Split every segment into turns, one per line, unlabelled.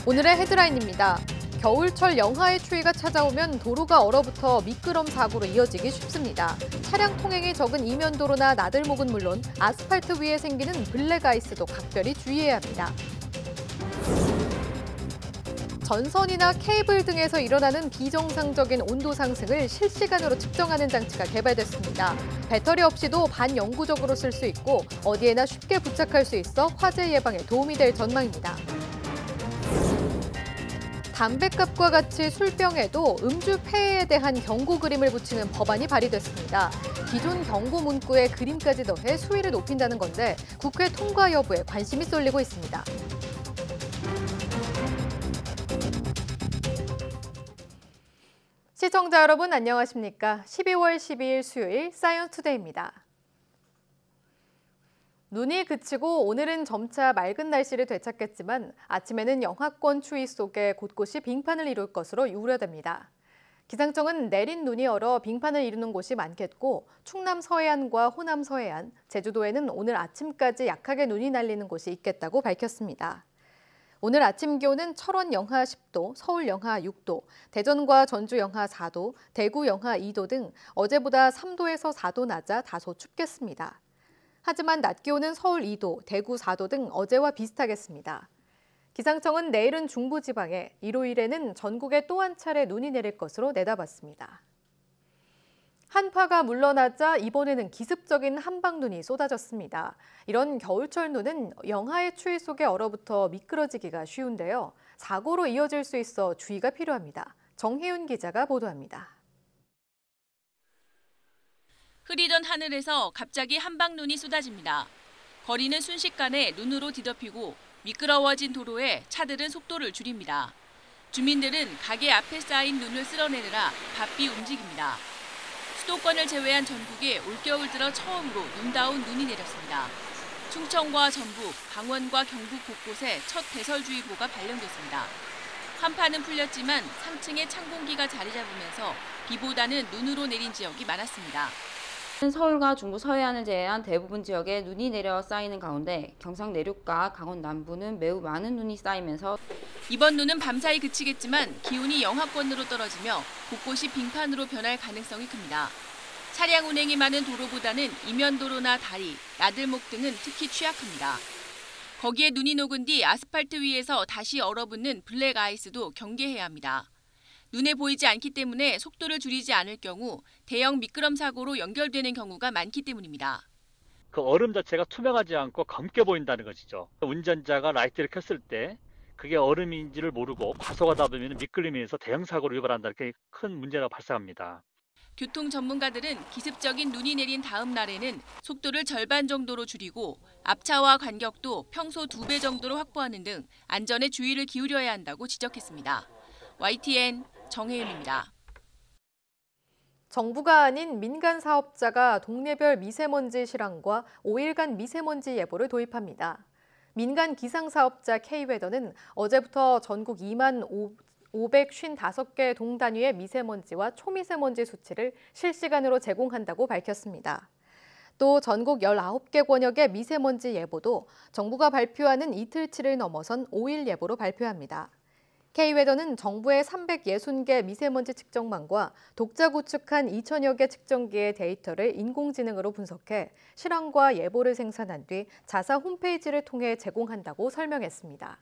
오늘의 헤드라인입니다. 겨울철 영하의 추위가 찾아오면 도로가 얼어붙어 미끄럼 사고로 이어지기 쉽습니다. 차량 통행이 적은 이면도로나 나들목은 물론 아스팔트 위에 생기는 블랙아이스도 각별히 주의해야 합니다. 전선이나 케이블 등에서 일어나는 비정상적인 온도 상승을 실시간으로 측정하는 장치가 개발됐습니다. 배터리 없이도 반영구적으로 쓸 수 있고 어디에나 쉽게 부착할 수 있어 화재 예방에 도움이 될 전망입니다. 담뱃값과 같이 술병에도 음주 폐해에 대한 경고 그림을 붙이는 법안이 발의됐습니다. 기존 경고 문구에 그림까지 더해 수위를 높인다는 건데 국회 통과 여부에 관심이 쏠리고 있습니다. 시청자 여러분 안녕하십니까? 12월 12일 수요일 사이언스투데이입니다. 눈이 그치고 오늘은 점차 맑은 날씨를 되찾겠지만 아침에는 영하권 추위 속에 곳곳이 빙판을 이룰 것으로 우려됩니다. 기상청은 내린 눈이 얼어 빙판을 이루는 곳이 많겠고 충남 서해안과 호남 서해안, 제주도에는 오늘 아침까지 약하게 눈이 날리는 곳이 있겠다고 밝혔습니다. 오늘 아침 기온은 철원 영하 10도, 서울 영하 6도, 대전과 전주 영하 4도, 대구 영하 2도 등 어제보다 3도에서 4도 낮아 다소 춥겠습니다. 하지만 낮 기온은 서울 2도, 대구 4도 등 어제와 비슷하겠습니다. 기상청은 내일은 중부지방에, 일요일에는 전국에 또 한 차례 눈이 내릴 것으로 내다봤습니다. 한파가 물러나자 이번에는 기습적인 한방눈이 쏟아졌습니다. 이런 겨울철 눈은 영하의 추위 속에 얼어붙어 미끄러지기가 쉬운데요. 사고로 이어질 수 있어 주의가 필요합니다. 정혜윤 기자가 보도합니다.
흐리던 하늘에서 갑자기 한방눈이 쏟아집니다. 거리는 순식간에 눈으로 뒤덮이고 미끄러워진 도로에 차들은 속도를 줄입니다. 주민들은 가게 앞에 쌓인 눈을 쓸어내느라 바삐 움직입니다. 수도권을 제외한 전국에 올겨울 들어 처음으로 눈다운 눈이 내렸습니다. 충청과 전북, 강원과 경북 곳곳에 첫 대설주의보가 발령됐습니다. 한파는 풀렸지만 상층에 찬 공기가 자리 잡으면서 비보다는 눈으로 내린 지역이 많았습니다.
서울과 중부 서해안을 제외한 대부분 지역에 눈이 내려 쌓이는 가운데 경상 내륙과 강원 남부는 매우 많은 눈이 쌓이면서
이번 눈은 밤사이 그치겠지만 기온이 영하권으로 떨어지며 곳곳이 빙판으로 변할 가능성이 큽니다. 차량 운행이 많은 도로보다는 이면도로나 다리, 나들목 등은 특히 취약합니다. 거기에 눈이 녹은 뒤 아스팔트 위에서 다시 얼어붙는 블랙아이스도 경계해야 합니다. 눈에 보이지 않기 때문에 속도를 줄이지 않을 경우 대형 미끄럼 사고로 연결되는 경우가 많기 때문입니다.
그 얼음 자체가 투명하지 않고 검게 보인다는 것이죠. 운전자가 라이트를 켰을 때 그게 얼음인지를 모르고 과속하다 보면 미끌림에서 대형 사고로 유발한다는 게 큰 문제가 발생합니다.
교통 전문가들은 기습적인 눈이 내린 다음 날에는 속도를 절반 정도로 줄이고 앞차와 간격도 평소 2배 정도로 확보하는 등 안전에 주의를 기울여야 한다고 지적했습니다. YTN 정혜윤입니다.
정부가 아닌 민간 사업자가 동네별 미세먼지 실황과 5일간 미세먼지 예보를 도입합니다. 민간 기상사업자 K웨더는 어제부터 전국 2만 555개 동 단위의 미세먼지와 초미세먼지 수치를 실시간으로 제공한다고 밝혔습니다. 또 전국 19개 권역의 미세먼지 예보도 정부가 발표하는 이틀치를 넘어선 5일 예보로 발표합니다. K웨더는 정부의 360개 미세먼지 측정망과 독자 구축한 2천여 개 측정기의 데이터를 인공지능으로 분석해 실황과 예보를 생산한 뒤 자사 홈페이지를 통해 제공한다고 설명했습니다.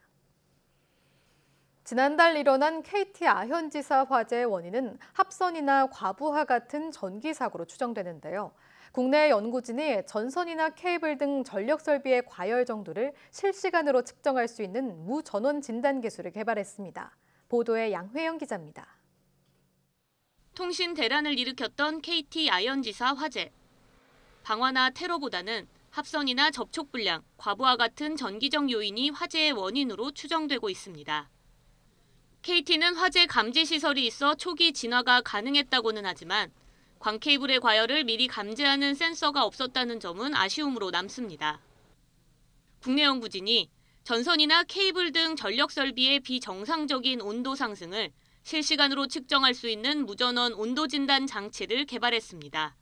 지난달 일어난 KT 아현지사 화재의 원인은 합선이나 과부하 같은 전기 사고로 추정되는데요. 국내 연구진이 전선이나 케이블 등 전력 설비의 과열 정도를 실시간으로 측정할 수 있는 무전원 진단 기술을 개발했습니다. 보도에 양회영 기자입니다.
통신 대란을 일으켰던 KT 아현지사 화재. 방화나 테러보다는 합선이나 접촉 불량, 과부하 같은 전기적 요인이 화재의 원인으로 추정되고 있습니다. KT는 화재 감지 시설이 있어 초기 진화가 가능했다고는 하지만 광케이블의 과열을 미리 감지하는 센서가 없었다는 점은 아쉬움으로 남습니다. 국내 연구진이 전선이나 케이블 등 전력 설비의 비정상적인 온도 상승을 실시간으로 측정할 수 있는 무전원 온도 진단 장치를 개발했습니다.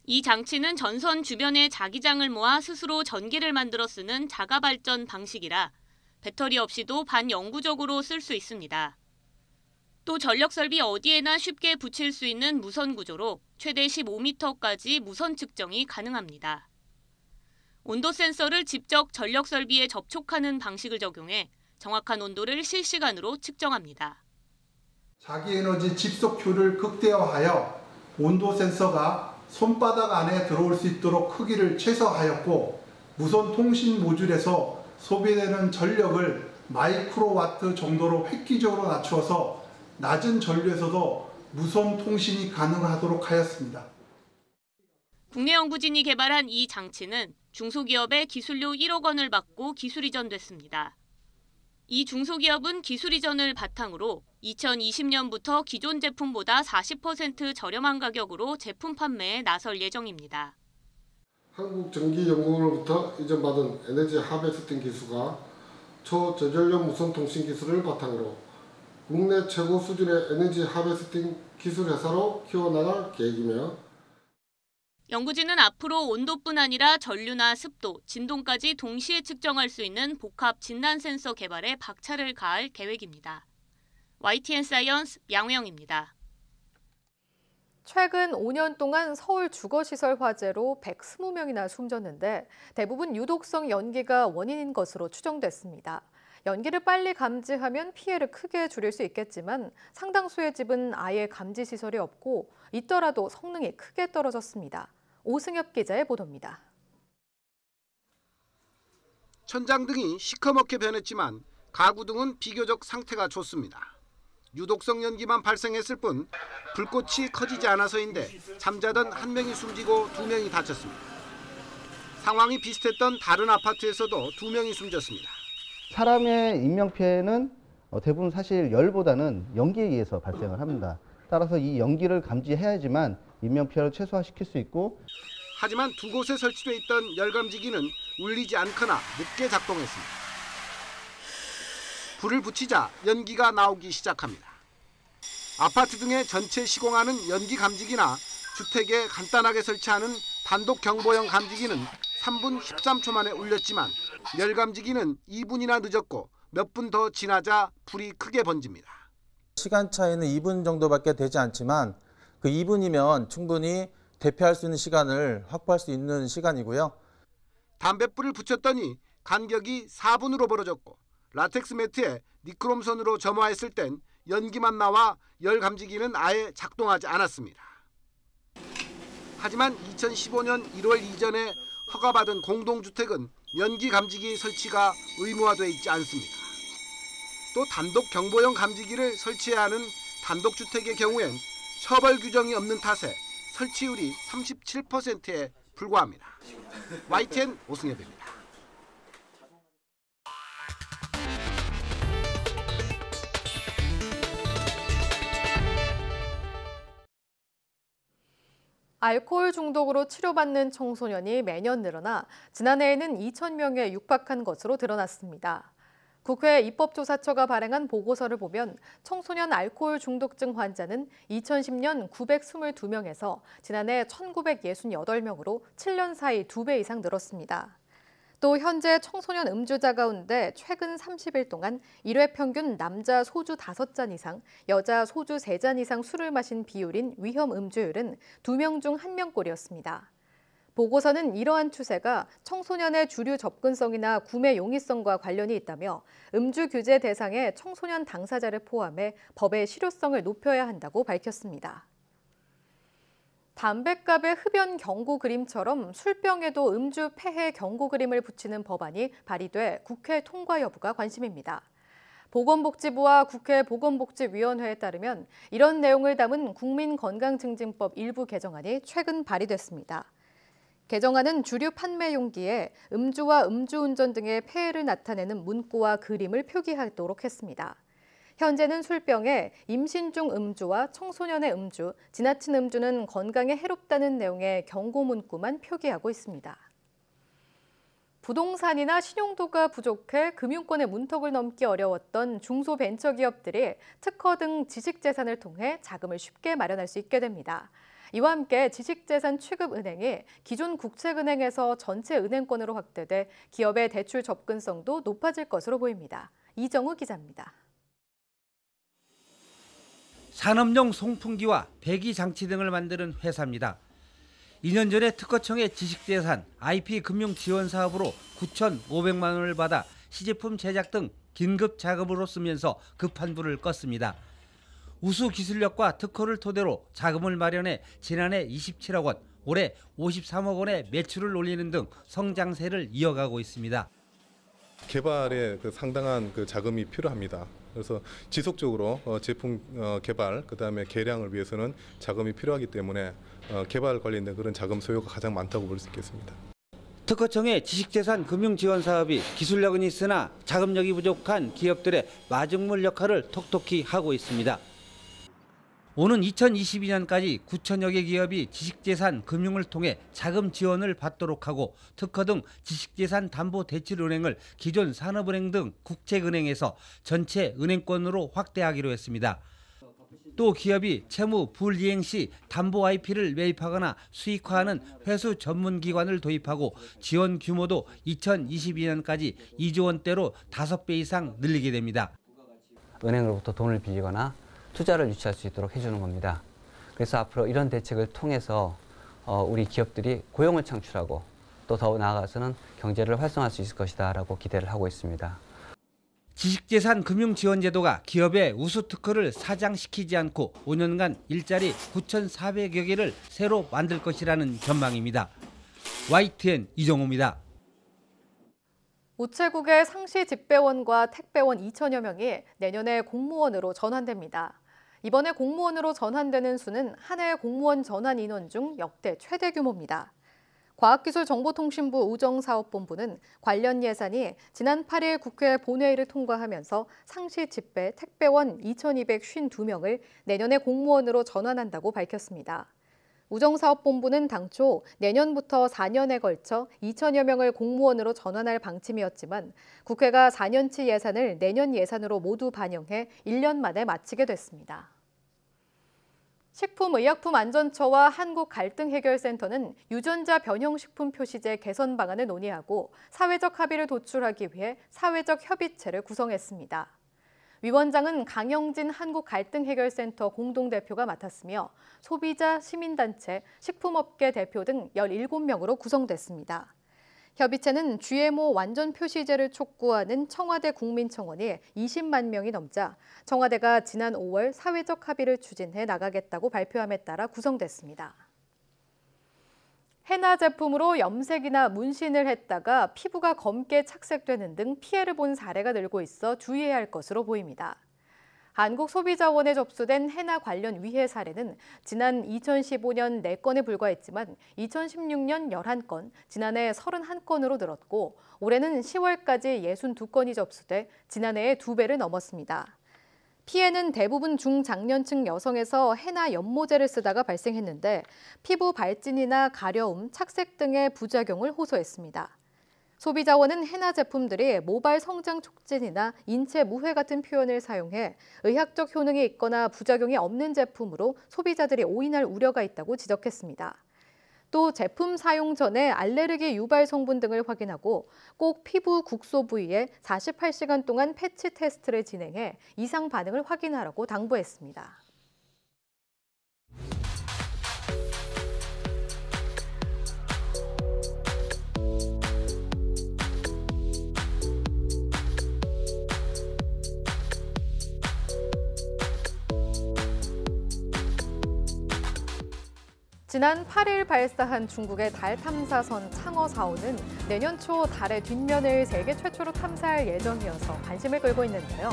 이 장치는 전선 주변에 자기장을 모아 스스로 전기를 만들어 쓰는 자가 발전 방식이라 배터리 없이도 반영구적으로 쓸 수 있습니다. 또 전력 설비 어디에나 쉽게 붙일 수 있는 무선 구조로 최대 15m까지 무선 측정이 가능합니다. 온도 센서를 직접 전력 설비에 접촉하는 방식을 적용해 정확한 온도를 실시간으로 측정합니다.
자기에너지 집속효를 극대화하여 온도 센서가 손바닥 안에 들어올 수 있도록 크기를 최소화하였고, 무선 통신 모듈에서 소비되는 전력을 마이크로와트 정도로 획기적으로 낮추어서 낮은 전류에서도 무선 통신이 가능하도록 하였습니다.
국내 연구진이 개발한 이 장치는 중소기업의 기술료 1억 원을 받고 기술 이전됐습니다. 이 중소기업은 기술 이전을 바탕으로 2020년부터 기존 제품보다 40% 저렴한 가격으로 제품 판매에 나설 예정입니다.
한국전기연구원으로부터 이전받은 에너지 하베스팅 기술과 초저전력 무선 통신 기술을 바탕으로 국내 최고 수준의 에너지 하베스팅 기술 회사로 키워나갈 계획이며,
연구진은 앞으로 온도뿐 아니라 전류나 습도, 진동까지 동시에 측정할 수 있는 복합 진단 센서 개발에 박차를 가할 계획입니다. YTN 사이언스 양우영입니다.
최근 5년 동안 서울 주거시설 화재로 120명이나 숨졌는데 대부분 유독성 연기가 원인인 것으로 추정됐습니다. 연기를 빨리 감지하면 피해를 크게 줄일 수 있겠지만 상당수의 집은 아예 감지 시설이 없고 있더라도 성능이 크게 떨어졌습니다. 오승엽 기자의 보도입니다.
천장 등이 시커멓게 변했지만 가구 등은 비교적 상태가 좋습니다. 유독성 연기만 발생했을 뿐 불꽃이 커지지 않아서인데 잠자던 한 명이 숨지고 2명이 다쳤습니다. 상황이 비슷했던 다른 아파트에서도 2명이 숨졌습니다.
사람의 인명피해는 대부분 사실 열보다는 연기에 의해서 발생을 합니다. 따라서 이 연기를 감지해야지만 인명피해를 최소화시킬 수 있고,
하지만 두 곳에 설치돼 있던 열감지기는 울리지 않거나 늦게 작동했습니다. 불을 붙이자 연기가 나오기 시작합니다. 아파트 등에 전체 시공하는 연기 감지기나 주택에 간단하게 설치하는 단독 경보형 감지기는 3분 13초 만에 울렸지만 열감지기는 2분이나 늦었고 몇 분 더 지나자 불이 크게 번집니다.
시간 차이는 2분 정도밖에 되지 않지만 그 2분이면 충분히 대피할 수 있는 시간을 확보할 수 있는 시간이고요.
담뱃불을 붙였더니 간격이 4분으로 벌어졌고 라텍스 매트에 니크롬선으로 점화했을 땐 연기만 나와 열 감지기는 아예 작동하지 않았습니다. 하지만 2015년 1월 이전에 허가받은 공동주택은 연기 감지기 설치가 의무화되어 있지 않습니다. 또 단독 경보형 감지기를 설치해야 하는 단독주택의 경우엔 처벌 규정이 없는 탓에 설치율이 37%에 불과합니다. YTN 오승엽입니다.
알코올 중독으로 치료받는 청소년이 매년 늘어나 지난해에는 2,000명에 육박한 것으로 드러났습니다. 국회 입법조사처가 발행한 보고서를 보면 청소년 알코올 중독증 환자는 2010년 922명에서 지난해 1,968명으로 7년 사이 2배 이상 늘었습니다. 또 현재 청소년 음주자 가운데 최근 30일 동안 1회 평균 남자 소주 5잔 이상, 여자 소주 3잔 이상 술을 마신 비율인 위험 음주율은 2명 중 1명꼴이었습니다. 보고서는 이러한 추세가 청소년의 주류 접근성이나 구매 용이성과 관련이 있다며 음주 규제 대상에 청소년 당사자를 포함해 법의 실효성을 높여야 한다고 밝혔습니다. 담뱃갑의 흡연 경고 그림처럼 술병에도 음주 폐해 경고 그림을 붙이는 법안이 발의돼 국회 통과 여부가 관심입니다. 보건복지부와 국회 보건복지위원회에 따르면 이런 내용을 담은 국민건강증진법 일부 개정안이 최근 발의됐습니다. 개정안은 주류 판매 용기에 음주와 음주운전 등의 폐해를 나타내는 문구와 그림을 표기하도록 했습니다. 현재는 술병에 임신 중 음주와 청소년의 음주, 지나친 음주는 건강에 해롭다는 내용의 경고 문구만 표기하고 있습니다. 부동산이나 신용도가 부족해 금융권의 문턱을 넘기 어려웠던 중소벤처기업들이 특허 등 지식재산을 통해 자금을 쉽게 마련할 수 있게 됩니다. 이와 함께 지식재산 취급은행이 기존 국책은행에서 전체 은행권으로 확대돼 기업의 대출 접근성도 높아질 것으로 보입니다. 이정우 기자입니다.
산업용 송풍기와 배기 장치 등을 만드는 회사입니다. 2년 전에 특허청의 지식재산 IP 금융 지원 사업으로 9,500만 원을 받아 시제품 제작 등 긴급 자금으로 쓰면서 급한 불을 껐습니다. 우수 기술력과 특허를 토대로 자금을 마련해 지난해 27억 원, 올해 53억 원의 매출을 올리는 등 성장세를 이어가고 있습니다.
개발에 상당한 자금이 필요합니다. 그래서 지속적으로 제품 개발, 그다음에 개량을 위해서는 자금이 필요하기 때문에 개발 관련된 그런 자금 소요가 가장 많다고 볼 수 있겠습니다.
특허청의 지식재산 금융 지원 사업이 기술력은 있으나 자금력이 부족한 기업들의 마중물 역할을 톡톡히 하고 있습니다. 오는 2022년까지 9천여 개 기업이 지식재산 금융을 통해 자금 지원을 받도록 하고 특허 등 지식재산 담보 대출은행을 기존 산업은행 등 국책은행에서 전체 은행권으로 확대하기로 했습니다. 또 기업이 채무 불이행 시 담보 IP를 매입하거나 수익화하는 회수 전문 기관을 도입하고 지원 규모도 2022년까지 2조 원대로 5배 이상 늘리게 됩니다.
은행으로부터 돈을 빌리거나 투자를 유치할 수 있도록 해주는 겁니다. 그래서 앞으로 이런 대책을 통해서 우리 기업들이 고용을 창출하고 또 더 나아가서는 경제를 활성화할 수 있을 것이다라고 기대를 하고 있습니다.
지식재산 금융지원제도가 기업의 우수 특허를 사장시키지 않고 5년간 일자리 9,400여 개를 새로 만들 것이라는 전망입니다. YTN 이정우입니다.
우체국의 상시 집배원과 택배원 2천여 명이 내년에 공무원으로 전환됩니다. 이번에 공무원으로 전환되는 수는 한 해 공무원 전환 인원 중 역대 최대 규모입니다. 과학기술정보통신부 우정사업본부는 관련 예산이 지난 8일 국회 본회의를 통과하면서 상시 집배 택배원 2,252명을 내년에 공무원으로 전환한다고 밝혔습니다. 우정사업본부는 당초 내년부터 4년에 걸쳐 2천여 명을 공무원으로 전환할 방침이었지만 국회가 4년치 예산을 내년 예산으로 모두 반영해 1년 만에 마치게 됐습니다. 식품의약품안전처와 한국갈등해결센터는 유전자 변형식품 표시제 개선 방안을 논의하고 사회적 합의를 도출하기 위해 사회적 협의체를 구성했습니다. 위원장은 강영진 한국갈등해결센터 공동대표가 맡았으며 소비자, 시민단체, 식품업계 대표 등 17명으로 구성됐습니다. 협의체는 GMO 완전 표시제를 촉구하는 청와대 국민청원이 20만 명이 넘자 청와대가 지난 5월 사회적 합의를 추진해 나가겠다고 발표함에 따라 구성됐습니다. 헤나 제품으로 염색이나 문신을 했다가 피부가 검게 착색되는 등 피해를 본 사례가 늘고 있어 주의해야 할 것으로 보입니다. 한국소비자원에 접수된 헤나 관련 위해 사례는 지난 2015년 4건에 불과했지만 2016년 11건, 지난해 31건으로 늘었고 올해는 10월까지 62건이 접수돼 지난해의 2배를 넘었습니다. 피해는 대부분 중장년층 여성에서 헤나 연모제를 쓰다가 발생했는데 피부 발진이나 가려움, 착색 등의 부작용을 호소했습니다. 소비자원은 헤나 제품들이 모발 성장 촉진이나 인체 무해 같은 표현을 사용해 의학적 효능이 있거나 부작용이 없는 제품으로 소비자들이 오인할 우려가 있다고 지적했습니다. 또 제품 사용 전에 알레르기 유발 성분 등을 확인하고 꼭 피부 국소 부위에 48시간 동안 패치 테스트를 진행해 이상 반응을 확인하라고 당부했습니다. 지난 8일 발사한 중국의 달 탐사선 창어 4호는 내년 초 달의 뒷면을 세계 최초로 탐사할 예정이어서 관심을 끌고 있는데요.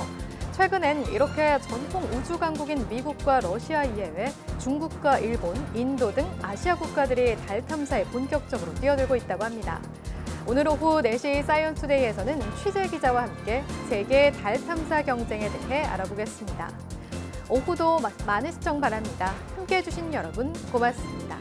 최근엔 이렇게 전통 우주 강국인 미국과 러시아 이외에 중국과 일본, 인도 등 아시아 국가들이 달 탐사에 본격적으로 뛰어들고 있다고 합니다. 오늘 오후 4시 사이언스투데이에서는 취재 기자와 함께 세계 달 탐사 경쟁에 대해 알아보겠습니다. 오후도 많은 시청 바랍니다. 함께해 주신 여러분 고맙습니다.